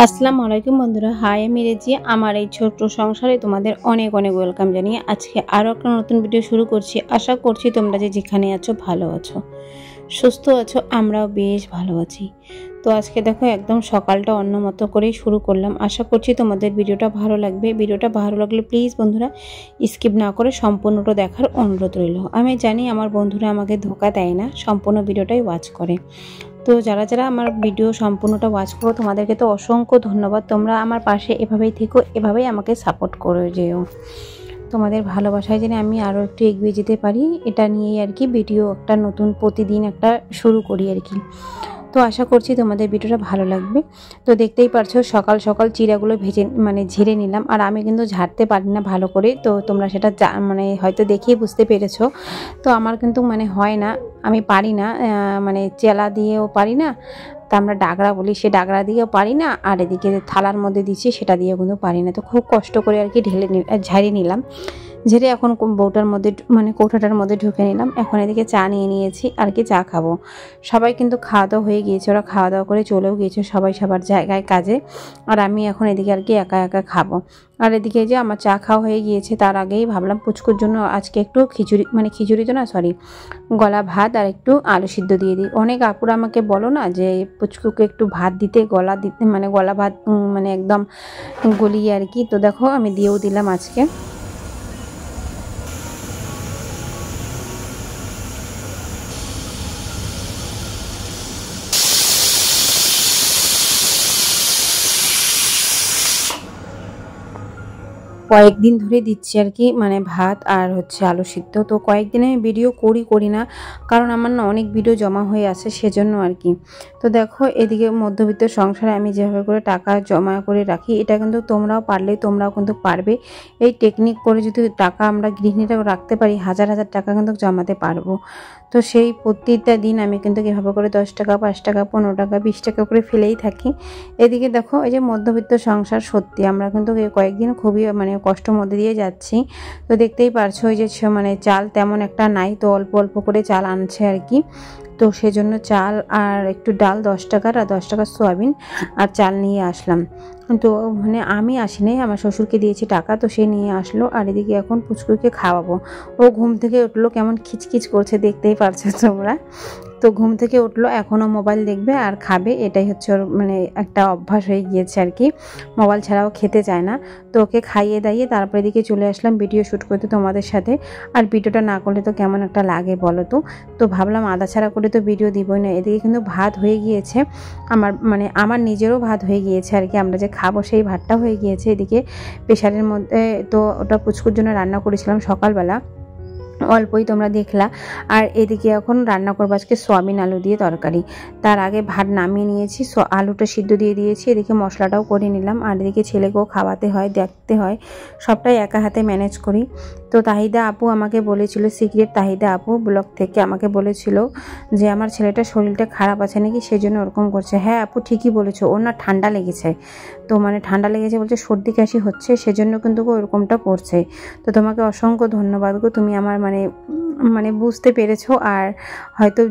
আসসালামু আলাইকুম বন্ধুরা, হাই আমি রেজি। আমার এই ছোট্ট সংসারে তোমাদের অনেক অনেক ওয়েলকাম জানিয়ে আজকে আরও একটা নতুন ভিডিও শুরু করছি। আশা করছি তোমরা যে যেখানে আছো ভালো আছো, সুস্থ আছো, আমরাও বেশ ভালো আছি। তো আজকে দেখো একদম সকালটা অন্য মতো করেই শুরু করলাম। আশা করছি তোমাদের ভিডিওটা ভালো লাগবে। ভিডিওটা ভালো লাগলে প্লিজ বন্ধুরা স্কিপ না করে সম্পূর্ণটা দেখার অনুরোধ রইল। আমি জানি আমার বন্ধুরা আমাকে ধোকা দেয় না, সম্পূর্ণ ভিডিওটাই ওয়াচ করে। তো যারা যারা আমার ভিডিও সম্পূর্ণটা ওয়াচ করো তোমাদেরকে তো অসংখ্য ধন্যবাদ। তোমরা আমার পাশে এভাবেই থেকো, এভাবেই আমাকে সাপোর্ট করে যেও। তোমাদের ভালোবাসায় যেন আমি আরও একটু এগিয়ে যেতে পারি, এটা নিয়েই আর কি ভিডিও একটা নতুন প্রতিদিন একটা শুরু করি আর কি। তো আশা করছি তোমাদের ভিডিওটা ভালো লাগবে। তো দেখতেই পারছো সকাল সকাল চিড়াগুলো ঝেড়ে নিলাম। আর আমি কিন্তু ঝাড়তে পারি না ভালো করে, তো তোমরা সেটা হয়তো দেখেই বুঝতে পেরেছো। তো আমার কিন্তু হয় না, আমি পারি না, চেলা দিয়েও পারি না, তা আমরা ডাগরা বলি, সে ডাগরা দিয়েও পারি না। আর এদিকে থালার মধ্যে দিচ্ছি সেটা দিয়েও কিন্তু পারি না। তো খুব কষ্ট করে আর কি ঝাড়িয়ে নিলাম। ঝেড়ে এখন বউটার মধ্যে কৌটাটার মধ্যে ঢুকে নিলাম। এখন এদিকে চা নিয়ে নিয়েছি আর কি, চা খাবো। সবাই কিন্তু খাওয়া দাওয়া হয়ে গিয়েছে, ওরা খাওয়া দাওয়া করে চলেও গিয়েছে সবাই সবার জায়গায় কাজে। আর আমি এখন এদিকে আর কি একা একা খাবো। আর এদিকে যে আমার চা খাওয়া হয়ে গিয়েছে, তার আগেই ভাবলাম পুচকুর জন্য আজকে একটু খিচুড়ি তো না সরি গলা ভাত আর একটু আলু সিদ্ধ দিয়ে দিই। অনেক আপুরা আমাকে বলো না যে পুচকুকে একটু ভাত দিতে, গলা দিতে, গলা ভাত একদম গলিয়ে আর কি। তো দেখো আমি দিয়েও দিলাম আজকে। কয়েকদিন ধরে দিচ্ছি আর কি ভাত আর আলু সিদ্ধ। তো কয়েকদিনে আমি ভিডিও করি না, কারণ আমার না অনেক ভিডিও জমা হয়ে আছে সেজন্য আর কি। তো দেখো এদিকে মধ্যবিত্ত সংসারে আমি যেভাবে করে টাকা জমা করে রাখি, এটা কিন্তু তোমরাও তোমরাও কিন্তু পারবে। এই টেকনিক করে যদি টাকা আমরা গৃহিণীরা রাখতে পারি, হাজার হাজার টাকা কিন্তু জমাতে পারবো। তো সেই প্রতিটা দিন আমি কিন্তু এভাবে করে 10 টাকা, 5 টাকা, 15 টাকা, 20 টাকা করে ফেলেই থাকি। এদিকে দেখো এই যে মধ্যবিত্ত সংসার, সত্যি আমরা কিন্তু কয়েকদিন খুবই কষ্টের মধ্যে দিয়ে যাচ্ছি। তো দেখতেই পারছো ওই যে চাল তেমন একটা নাই, তো অল্প অল্প করে চাল আনছে আর কি। তো সেজন্য চাল আর একটু ডাল 10 টাকার, আর 10 টাকার সোয়াবিন আর চাল নিয়ে আসলাম। তো আমি আসিনি, আমার শ্বশুরকে দিয়েছি টাকা, তো সে নিয়ে আসলো। আর এদিকে এখন পুচকুকে খাওয়াবো। ও ঘুম থেকে উঠলো, কেমন খিচখিচ করছে দেখতেই পারছো তোমরা। তো ঘুম থেকে উঠলো, এখনও মোবাইল দেখবে আর খাবে, এটাই হচ্ছে ওর একটা অভ্যাস হয়ে গিয়েছে আর কি। মোবাইল ছাড়াও খেতে চায় না। তো ওকে খাইয়ে দাইয়ে তারপরে এদিকে চলে আসলাম ভিডিও শ্যুট করতে তোমাদের সাথে। আর ভিডিওটা না করলে তো কেমন একটা লাগে বলো তো। তো ভাবলাম আদা ছাড়া করে তো ভিডিও দিবই না। এদিকে কিন্তু ভাত হয়ে গিয়েছে আমার, আমার নিজেরও ভাত হয়ে গিয়েছে আর কি, আমরা যে খাবো সেই ভাতটা হয়ে গিয়েছে। এদিকে প্রেশারের মধ্যে, তো ওটা পুচকুর জন্য রান্না করেছিলাম সকালবেলা, অল্পই তোমরা দেখলা। আর এদিকে এখন রান্না করবো আজকে সোয়াবিন আলু দিয়ে তরকারি। তার আগে ভাত নামিয়ে নিয়েছি, আলুটা সিদ্ধ দিয়ে দিয়েছি, এদিকে মশলাটাও করে নিলাম। আর এদিকে ছেলেকেও খাওয়াতে হয়, দেখতে হয়, সবটাই একা হাতে ম্যানেজ করি। তো তাহিদা আপু আমাকে বলেছিল, সিক্রেট তাহিদা আপু ব্লগ থেকে আমাকে বলেছিল যে আমার ছেলেটার শরীরটা খারাপ আছে নাকি, সেজন্য ওরকম করছে। হ্যাঁ আপু ঠিকই বলেছো, ওর না ঠান্ডা লেগেছে। তো ঠান্ডা লেগেছে বলছে, সর্দি কাশি হচ্ছে, সেজন্য কিন্তু ওরকমটা করছে। তো তোমাকে অসংখ্য ধন্যবাদ গো, তুমি আমার বুঝতে পেরেছো। আর হয়তো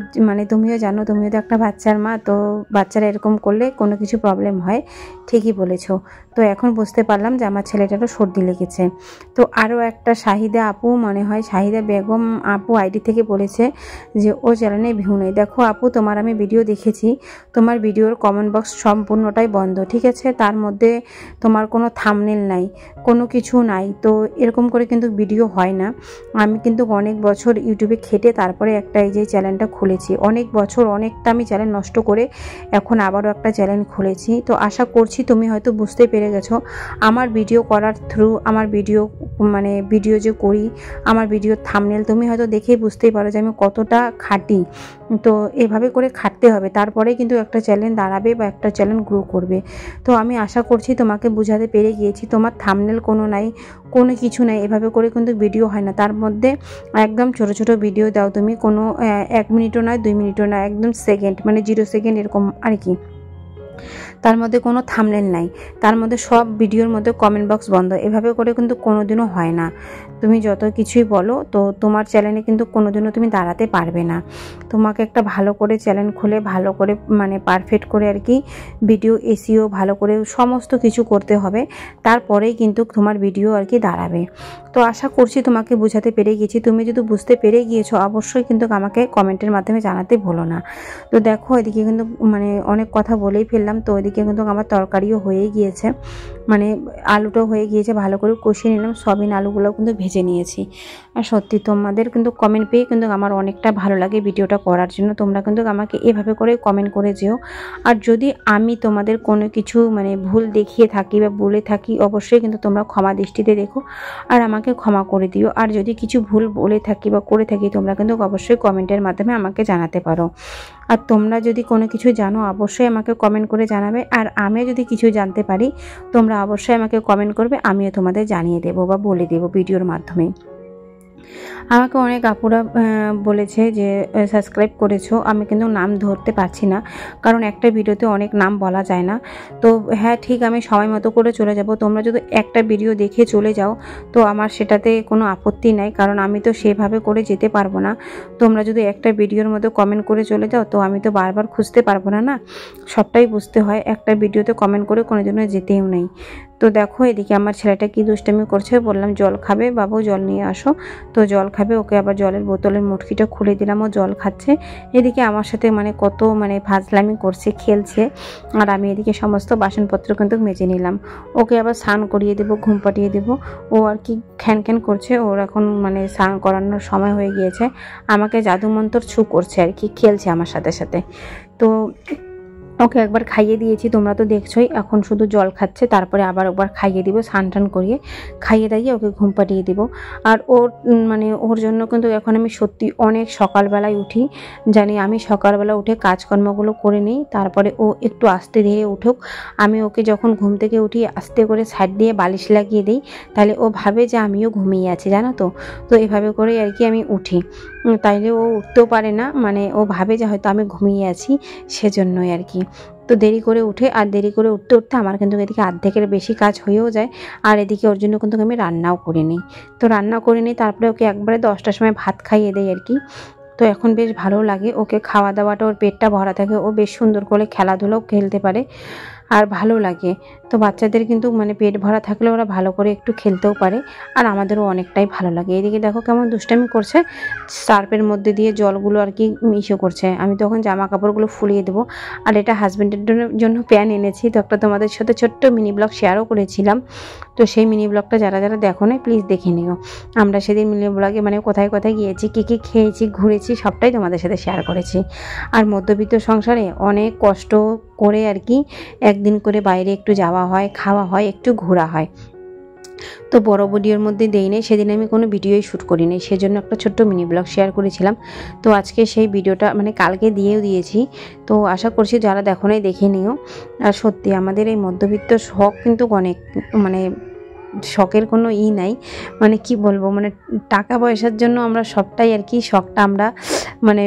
তুমিও জানো, তুমিও তো একটা বাচ্চার মা, তো বাচ্চারা এরকম করলে কোনো কিছু প্রবলেম হয়, ঠিকই বলেছো। তো এখন বুঝতে পারলাম যে আমার ছেলেটারও সর্দি লেগেছে। তো আরও একটা শাহিদা আপু, শাহিদা বেগম আপু আইডি থেকে বলেছে যে ও চ্যানেলে ভিউ নেই। দেখো আপু, তোমার আমি ভিডিও দেখেছি, তোমার ভিডিওর কমেন্ট বক্স সম্পূর্ণটাই বন্ধ, ঠিক আছে? তার মধ্যে তোমার কোনো থাম্বনেল নাই, কোনো কিছু নাই। তো এরকম করে কিন্তু ভিডিও হয় না। আমি কিন্তু অনেক বছর ইউটিউবে খেটে তারপরে একটা এই যে চ্যানেলটা খুলেছি, অনেক বছর অনেকটা আমি চ্যানেল নষ্ট করে এখন আবারও একটা চ্যানেল খুলেছি। তো আশা করছি তুমি হয়তো বুঝতে পেরে গেছো আমার ভিডিও করার থ্রু, আমার ভিডিও যে করি, আমার ভিডিওর থাম্বনেল তুমি হয়তো দেখেই বুঝতেই পারো যে আমি কতটা খাটি। তো এভাবে করে খাটতে হবে, তারপরে কিন্তু একটা চ্যানেল দাঁড়াবে বা একটা চ্যানেল গ্রো করবে। তো আমি আশা করছি তোমাকে বুঝাতে পেরে গিয়েছি। তোমার থাম্বনেল কোনো নাই, কোনো কিছু নাই, এভাবে করে কিন্তু ভিডিও হয় না। তার মধ্যে একদম ছোট ছোট ভিডিও দাও তুমি, কোনো 1 মিনিটও নয়, 2 মিনিটও নয়, একদম সেকেন্ড 0 সেকেন্ড এরকম আর কি। তার মধ্যে কোনো থাম্বনেল নাই, তার মধ্যে সব ভিডিওর মধ্যে কমেন্ট বক্স বন্ধ। এভাবে করে কিন্তু কোনোদিনও হয় না। তুমি যত কিছুই বলো তো তোমার চ্যানেলে কিন্তু কোনোদিনও তুমি দাঁড়াতে পারবে না। তোমাকে একটা ভালো করে চ্যানেল খুলে ভালো করে মানে পারফেক্ট করে আর কি ভিডিও এসইও ভালো করে সমস্ত কিছু করতে হবে, তারপরেই কিন্তু তোমার ভিডিও আর কি দাঁড়াবে। তো আশা করছি তোমাকে বোঝাতে পেরে গেছি। তুমি যদি বুঝতে পেরে গিয়েছো অবশ্যই কিন্তু আমাকে কমেন্টের মাধ্যমে জানাতে ভুলো না। তো দেখো এদিকে কিন্তু মানে অনেক কথা বলেই ফেললাম। তো এদিকে কিন্তু আমার তরকারিও হয়ে গিয়েছে, মানে আলুটাও হয়ে গিয়েছে, ভালো করে কষিয়ে নিলাম। সয়াবিন আলুগুলোও কিন্তু ভেজে নিয়েছি। আর সত্যি তোমাদের কিন্তু কমেন্ট পেয়ে কিন্তু আমার অনেকটা ভালো লাগে ভিডিওটা করার জন্য। তোমরা কিন্তু আমাকে এভাবে করে কমেন্ট করে যেও। আর যদি আমি তোমাদের কোনো কিছু মানে ভুল দেখিয়ে থাকি বা বলে থাকি অবশ্যই কিন্তু তোমরা ক্ষমা দৃষ্টিতে দেখো আর আমাকে ক্ষমা করে দিও। আর যদি কিছু ভুল বলে থাকি বা করে থাকি তোমরা কিন্তু অবশ্যই কমেন্টের মাধ্যমে আমাকে জানাতে পারো। আর তোমরা যদি কোনো কিছু জানো অবশ্যই আমাকে কমেন্ট করে জানাবে। আর আমি যদি কিছু জানতে পারি তোমরা অবশ্যই আমাকে কমেন্ট করবে, আমিও তোমাদের জানিয়ে দেবো বা বলে দেবো ভিডিওর মাধ্যমে। আমাকে অনেক আপুরা বলেছে যে সাবস্ক্রাইব করেছো, আমি কিন্তু নাম ধরতে পারছি না কারণ একটা ভিডিওতে অনেক নাম বলা যায় না। তো হ্যাঁ ঠিক, আমি সময় মতো করে চলে যাব। তোমরা যদি একটা ভিডিও দেখে চলে যাও তো আমার সেটাতে কোনো আপত্তি নাই, কারণ আমি তো সেভাবে করে যেতে পারবো না। তোমরা যদি একটা ভিডিওর মধ্যে কমেন্ট করে চলে যাও তো আমি তো বারবার খুঁজতে পারবো না, না সবটাই বুঝতে হয়। একটা ভিডিওতে কমেন্ট করে কোনো জন্য যেতেও নেই। তো দেখো এদিকে আমার ছেলেটা কি দুষ্টামি করছে, বললাম জল খাবে বাবু, জল নিয়ে আসো। তো জল খাবে, ওকে আবার জলের বোতলের মুটকিটা খুলে দিলাম, ও জল খাচ্ছে। এদিকে আমার সাথে মানে কত মানে ফাজলামি করছে, খেলছে। আর আমি এদিকে সমস্ত বাসনপত্র কিন্তু মেজে নিলাম। ওকে আবার স্নান করিয়ে দেবো, ঘুম পাঠিয়ে দেবো। ও আর কি খ্যান খ্যান করছে, ওর এখন মানে স্নান করানোর সময় হয়ে গিয়েছে। আমাকে জাদু মন্তর ছু করছে আর কি, খেলছে আমার সাথে সাথে। তো ওকে একবার খাইয়ে দিয়েছি, তোমরা তো দেখছোই। এখন শুধু জল খাচ্ছে, তারপরে আবার একবার খাইয়ে দিব, স্নান টান করিয়ে খাইয়ে দাইয়ে ওকে ঘুম পাঠিয়ে দিব। আর ওর মানে ওর জন্য কিন্তু এখন আমি সত্যি অনেক সকালবেলায় উঠি। জানি আমি সকালবেলা উঠে কাজকর্মগুলো করে নিই, তারপরে ও একটু আস্তে ধীরে উঠুক। আমি ওকে যখন ঘুম থেকে উঠি আস্তে করে সাইড দিয়ে বালিশ লাগিয়ে দিই, তাহলে ও ভাবে যে আমিও ঘুমিয়ে আছি, জানো তো। তো এভাবে করেই আর কি আমি উঠি, তাইলে ও উঠতেও পারে না, মানে ও ভাবে যে হয়তো আমি ঘুমিয়ে আছি, সেজন্যই আর কি। তো দেরি করে উঠে, আর দেরি করে উঠতে উঠতে আমার কিন্তু এদিকে অর্ধেকের বেশি কাজ হয়েও যায়। আর এদিকে ওর জন্য কিন্তু আমি রান্নাও করে নিই। তো রান্না করে নিই, তারপরে ওকে একবারে 10টার সময় ভাত খাইয়ে দেয় আর কি। তো এখন বেশ ভালো লাগে ওকে খাওয়া দাওয়াটা, ওর পেটটা ভরা থাকে, ও বেশ সুন্দর করে খেলাধুলাও খেলতে পারে আর ভালো লাগে। তো বাচ্চাদের কিন্তু মানে পেট ভরা থাকলে ওরা ভালো করে একটু খেলতেও পারে, আর আমাদেরও অনেকটাই ভালো লাগে। এদিকে দেখো কেমন দুষ্টামি করছে, সার্ফের মধ্যে দিয়ে জলগুলো আর কি মিশো করছে। আমি তখন জামা কাপড়গুলো ফুলিয়ে দেবো। আর এটা হাজব্যান্ডের জন্য প্যান এনেছি, তো একটা তোমাদের সাথে ছোট্ট মিনি ব্লগ শেয়ারও করেছিলাম। তো সেই মিনি ব্লগটা যারা যারা দেখো না প্লিজ দেখে নিও। আমরা সেদিন মিনি ব্লগে মানে কোথায় কোথায় গিয়েছি, কী কী খেয়েছি, ঘুরেছি, সবটাই তোমাদের সাথে শেয়ার করেছি। আর মধ্যবিত্ত সংসারে অনেক কষ্ট করে আর কি একদিন করে বাইরে একটু যাওয়া হয়, খাওয়া হয়, একটু ঘোরা হয়। তো বড় ভিডিওর মধ্যে দেই নাই, সেদিন আমি কোনো ভিডিওই শ্যুট করি নাই, সেজন্য একটা ছোট্ট মিনি ব্লগ শেয়ার করেছিলাম। তো আজকে সেই ভিডিওটা মানে কালকে দিয়েও দিয়েছি। তো আশা করছি যারা দেখো নাই দেখে নিও। আর সত্যি আমাদের এই মধ্যবিত্ত শখ কিন্তু অনেক, মানে শখের কোনো নাই, মানে কি বলবো, মানে টাকা পয়সার জন্য আমরা সবটাই আর কি শখটা আমরা মানে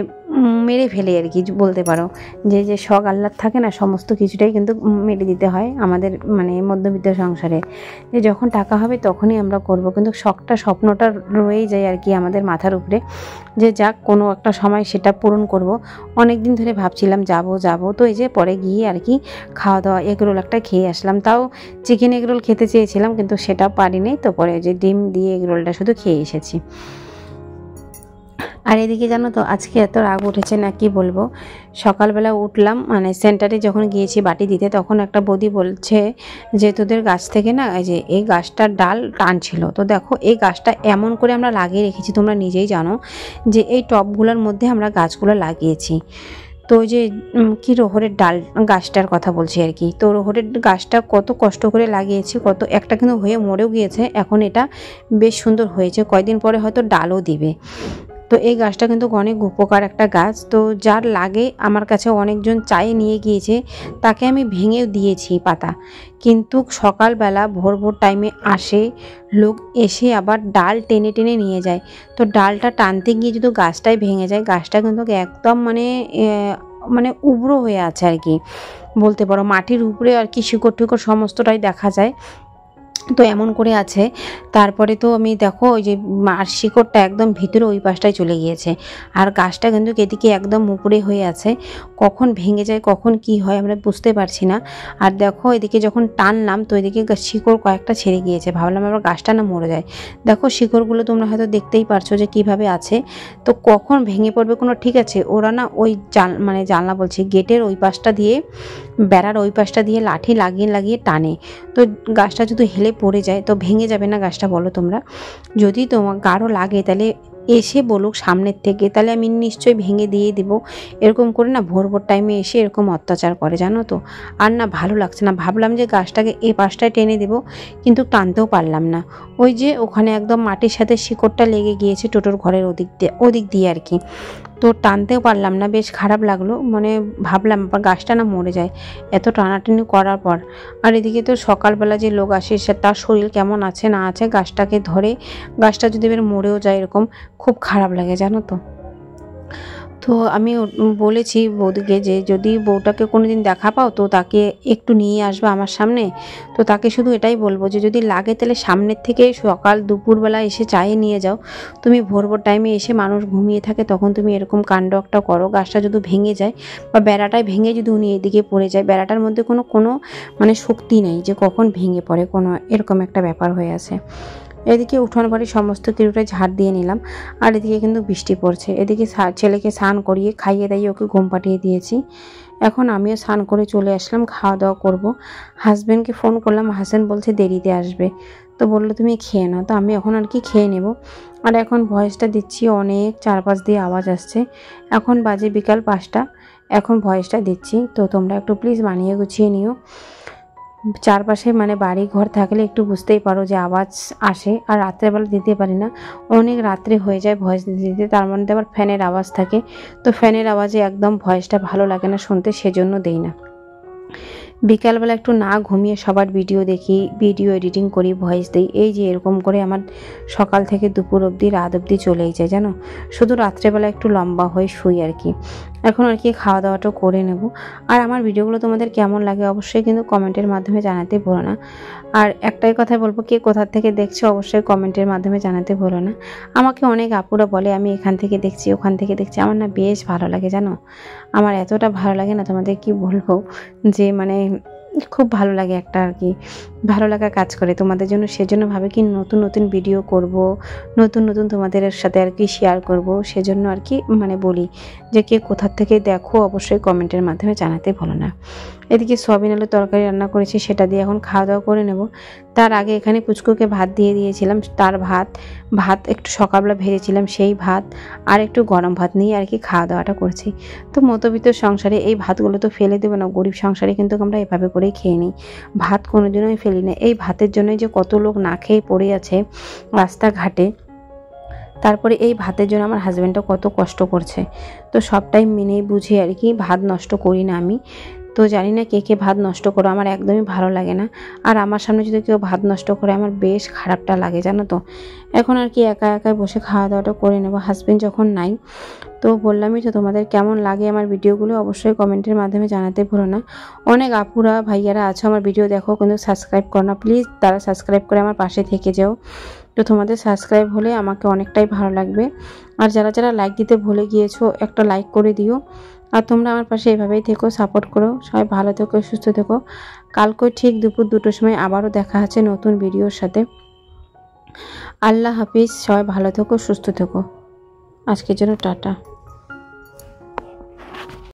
মেরে ফেলে আর কি বলতে পারো। যে যে শখ আহ্লাদ থাকে না সমস্ত কিছুটাই কিন্তু মেরে দিতে হয় আমাদের মানে মধ্যবিত্ত সংসারে। যে যখন টাকা হবে তখনই আমরা করব, কিন্তু শখটা স্বপ্নটা রয়েই যায় আর কি আমাদের মাথার উপরে, যে যাক কোনো একটা সময় সেটা পূরণ করব। অনেক দিন ধরে ভাবছিলাম যাব, তো এই যে পরে গিয়ে আর কি খাওয়া দাওয়া এগরোল একটা খেয়ে আসলাম। তাও চিকেন এগরোল খেতে চেয়েছিলাম কিন্তু সেটা পারিনি। তো পরে যে ডিম দিয়ে এগরোলটা শুধু খেয়ে এসেছি। আর এদিকে জানো তো আজকে এত রাগ উঠেছে না কি বলবো। সকালবেলা উঠলাম, মানে সেন্টারে যখন গিয়েছি বাটি দিতে, তখন একটা বৌদি বলছে যে তোদের গাছ থেকে না এই যে এই গাছটার ডাল টানছিল। তো দেখো এই গাছটা এমন করে আমরা লাগিয়ে রেখেছি, তোমরা নিজেই জানো যে এই টবগুলোর মধ্যে আমরা গাছগুলো লাগিয়েছি। তো ওই যে কি রোহরের ডাল গাছটার কথা বলছি আর কি। তো রোহরের গাছটা কত কষ্ট করে লাগিয়েছি, কত একটা কিন্তু হয়ে মরেও গিয়েছে, এখন এটা বেশ সুন্দর হয়েছে, কয়দিন পরে হয়তো ডালও দিবে। তো এই গাছটা কিন্তু অনেক উপকার একটা গাছ। তো যার লাগে আমার কাছে অনেকজন চাই নিয়ে গিয়েছে, তাকে আমি ভেঙেও দিয়েছি পাতা, কিন্তু সকালবেলা ভোর ভোর টাইমে আসে লোক, এসে আবার ডাল টেনে টেনে নিয়ে যায়। তো ডালটা টানতে গিয়ে যদি গাছটাই ভেঙে যায়, গাছটা কিন্তু একদম মানে মানে উবড়ো হয়ে আছে আর কি। বলতে পারো, মাটির উপরে আর কি শিকড় টিকড় সমস্তটাই দেখা যায়। তো এমন করে আছে। তারপরে তো আমি দেখো ওই যে আর শিকড়টা একদম ভিতরে ওই পাশটায় চলে গিয়েছে, আর গাছটা কিন্তু এদিকে একদম উপরে হয়ে আছে। কখন ভেঙে যায় কখন কি হয় আমরা বুঝতে পারছি না। আর দেখো এদিকে যখন টানলাম তো এদিকে শিকড় কয়েকটা ছেড়ে গিয়েছে, ভাবলাম আবার গাছটা না মরে যায়। দেখো শিকড়গুলো তোমরা হয়তো দেখতেই পারছো যে কিভাবে আছে। তো কখন ভেঙে পড়বে কোনো ঠিক আছে। ওরা না ওই জানলা বলছি গেটের ওই পাশটা দিয়ে, বেড়ার ওই পাশটা দিয়ে লাঠি লাগিয়ে লাগিয়ে টানে। তো গাছটা যদি হেলে পড়ে যায় তো ভেঙে যাবে না গাছটা, বলো তোমরা? যদি তোমার কারো লাগে তাহলে এসে বলুক সামনের থেকে, তাহলে আমি নিশ্চয়ই ভেঙে দিয়ে দেবো। এরকম করে না ভোর ভোর টাইমে এসে এরকম অত্যাচার করে, জানো তো। আর না ভালো লাগছে না, ভাবলাম যে গাছটাকে এ পাশটায় টেনে দেবো, কিন্তু টানতেও পারলাম না। ওই যে ওখানে একদম মাটির সাথে শিকড়টা লেগে গিয়েছে টোটোর ঘরের ওদিক দিয়ে আর কি। তো টানতেও পারলাম না, বেশ খারাপ লাগলো। মানে ভাবলাম আবার গাছটা না মরে যায় এত টানাটানি করার পর। আর এদিকে তো সকালবেলা যে লোক আসে সে তার শরীর কেমন আছে না আছে, গাছটাকে ধরে গাছটা যদি এবার মরেও যায় এরকম খুব খারাপ লাগে, জানো তো। তো আমি বলেছি বৌদিকে যে যদি বউটাকে কোনোদিন দেখা পাও তো তাকে একটু নিয়ে আসবে আমার সামনে। তো তাকে শুধু এটাই বলবো যে যদি লাগে তাহলে সামনের থেকে সকাল দুপুরবেলা এসে চায়ে নিয়ে যাও। তুমি ভোর ভোর টাইমে এসে মানুষ ঘুমিয়ে থাকে তখন তুমি এরকম কাণ্ড একটা করো। গাছটা যদি ভেঙে যায় বা বেড়াটায় ভেঙে যদি উনি এদিকে পড়ে যায়, বেড়াটার মধ্যে কোনো মানে শক্তি নেই যে কখন ভেঙে পড়ে, কোনো এরকম একটা ব্যাপার হয়ে আছে। এদিকে উঠোন বাড়ি সমস্ত কিছুটাই ঝাড় দিয়ে নিলাম। আর এদিকে কিন্তু বৃষ্টি পড়ছে। এদিকে ছেলেকে স্নান করিয়ে খাইয়ে দাইয়ে ওকে ঘুম পাঠিয়ে দিয়েছি। এখন আমিও স্নান করে চলে আসলাম, খাওয়া দাওয়া করব। হাজব্যান্ডকে ফোন করলাম, হাজব্যান্ড বলছে দেরিতে আসবে। তো বললো তুমি খেয়ে নাও, তো আমি এখন আর কি খেয়ে নেব। আর এখন ভয়েসটা দিচ্ছি, অনেক চারপাশ দিয়ে আওয়াজ আসছে। এখন বাজে বিকাল 5টা, এখন ভয়েসটা দিচ্ছি। তো তোমরা একটু প্লিজ মানিয়ে গুছিয়ে নিও। চারপাশে মানে বাড়ি ঘর থাকলে একটু বুঝতেই পারো যে আওয়াজ আসে। আর রাত্রেবেলা দিতে পারি না, অনেক রাত্রে হয়ে যায় ভয়েস দিতে দিতে। তার মধ্যে আবার ফ্যানের আওয়াজ থাকে, তো ফ্যানের আওয়াজে একদম ভয়েসটা ভালো লাগে না শুনতে, সেজন্য দেই না। বিকালবেলা একটু না ঘুমিয়ে সবার ভিডিও দেখি, ভিডিও এডিটিং করি, ভয়েস দিই। এই যে এরকম করে আমার সকাল থেকে দুপুর অবধি রাত অবধি চলেই যায়, জানো। শুধু রাত্রেবেলা একটু লম্বা হয়ে শুই আর কি। এখন আর কি খাওয়া দাওয়াটাও করে নেব। আর আমার ভিডিওগুলো তোমাদের কেমন লাগে অবশ্যই কিন্তু কমেন্টের মাধ্যমে জানাতে ভুলো না। আর একটাই কথা বলবো, কে কোথা থেকে দেখছো অবশ্যই কমেন্টের মাধ্যমে জানাতে ভুলো না। আমাকে অনেক আপুরা বলে আমি এখান থেকে দেখছি ওখান থেকে দেখছি, আমার না বেশ ভালো লাগে, জানো। আমার এতটা ভালো লাগে না তোমাদের কি বলবো, যে মানে খুব ভালো লাগে একটা আর কি, ভালো লাগা কাজ করে তোমাদের জন্য। সেজন্য ভাবে কি নতুন নতুন ভিডিও করব, নতুন নতুন তোমাদের সাথে আর কি শেয়ার করব। সেজন্য আর কি মানে বলি যে কে কোথা থেকে দেখো অবশ্যই কমেন্টের মাধ্যমে জানাতে ভুলো না। এদিকে সয়াবিন আলুর তরকারি রান্না করেছি, সেটা দিয়ে এখন খাওয়া দাওয়া করে নেব। তার আগে এখানে পুচকুকে ভাত দিয়ে দিয়েছিলাম, তার ভাত একটু সকালবেলা ভেজেছিলাম সেই ভাত, আর একটু গরম ভাত নিয়ে আর কি খাওয়া দাওয়াটা করছি। তো মধ্যবিত্ত সংসারে এই ভাতগুলো তো ফেলে দেবো না, গরিব সংসারে কিন্তু আমরা এভাবে করেই খেয়ে নিই। ভাত কোনোদিনই ফেলি না। এই ভাতের জন্যই যে কত লোক না খেয়ে পড়ে আছে রাস্তাঘাটে, তারপরে এই ভাতের জন্য আমার হাজব্যান্ডও কত কষ্ট করছে। তো সবটাই মেনে বুঝে আর কি ভাত নষ্ট করি না আমি। তো জানি না কে কে ভাত নষ্ট করো, আমার একদমই ভালো লাগে না। আর আমার সামনে যদি কেউ ভাত নষ্ট করে আমার বেশ খারাপটা লাগে, জানো তো। এখন আর কি একা একাই বসে খাওয়া দাওয়াটা করে নেবো, হাজব্যান্ড যখন নাই। তো বললামই তো তোমাদের কেমন লাগে আমার ভিডিওগুলো অবশ্যই কমেন্টের মাধ্যমে জানাতে ভুলো না। অনেক আপুরা ভাইয়ারা আছো আমার ভিডিও দেখো কিন্তু সাবস্ক্রাইব করো না, প্লিজ তারা সাবস্ক্রাইব করে আমার পাশে থেকে যাও। তো তোমাদের সাবস্ক্রাইব হলে আমাকে অনেকটাই ভালো লাগবে। আর যারা যারা লাইক দিতে ভুলে গিয়েছো একটা লাইক করে দিও। আর তোমরা আমার পাশে এভাবেই থেকো, সাপোর্ট করো। সবাই ভালো থেকো, সুস্থ থেকো। কালকে ঠিক দুপুর 2টোর সময় আবারও দেখা আছে নতুন ভিডিওর সাথে। আল্লাহ হাফিজ, সবাই ভালো থেকো, সুস্থ থেকো। আজকের জন্য টাটা।